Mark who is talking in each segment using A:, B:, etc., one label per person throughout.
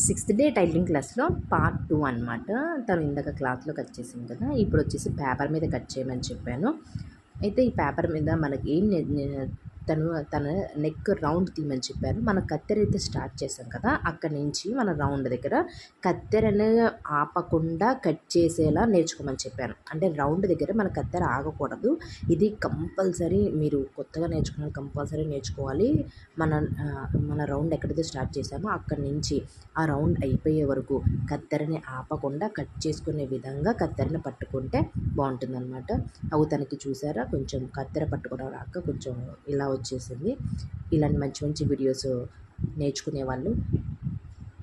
A: Sixth day tailoring క్లాస్లో part 2 అనమాట. తను ఇందాక క్లాత్లో కట్ చేసింది కదా, ఇప్పుడు వచ్చేసి పేపర్ మీద కట్ చేయమని చెప్పాను. అయితే ఈ పేపర్ మీద మనకి ఏం తన నెక్ రౌండ్ తీయమని చెప్పారు. మన కత్తెర అయితే స్టార్ట్ చేసాం కదా, అక్కడి నుంచి మన రౌండ్ దగ్గర కత్తెరని ఆపకుండా కట్ చేసేలా నేర్చుకోమని చెప్పాను. అంటే రౌండ్ దగ్గర మన కత్తెర ఆగకూడదు. ఇది కంపల్సరీ, మీరు కొత్తగా నేర్చుకున్న కంపల్సరీ నేర్చుకోవాలి. మన మన రౌండ్ ఎక్కడైతే స్టార్ట్ చేసామో అక్కడి నుంచి ఆ రౌండ్ అయిపోయే వరకు కత్తెరని ఆపకుండా కట్ చేసుకునే విధంగా కత్తెరని పట్టుకుంటే బాగుంటుందన్నమాట. తనకి చూసారా, కొంచెం కత్తెర పట్టుకోవడం రాక కొంచెం ఇలా వచ్చేసింది. ఇలాంటి మంచి మంచి వీడియోస్ నేర్చుకునే వాళ్ళు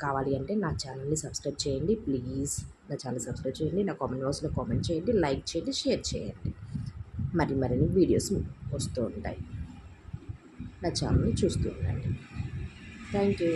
A: కావాలి అంటే నా ఛానల్ని సబ్స్క్రైబ్ చేయండి ప్లీజ్. నా ఛానల్ సబ్స్క్రైబ్ చేయండి, నా కామెంట్ బాక్స్లో కామెంట్ చేయండి, లైక్ చేయండి, షేర్ చేయండి. మరిన్ని వీడియోస్ వస్తూ ఉంటాయి. నా ఛానల్ని చూస్తూ ఉండండి. Thank you.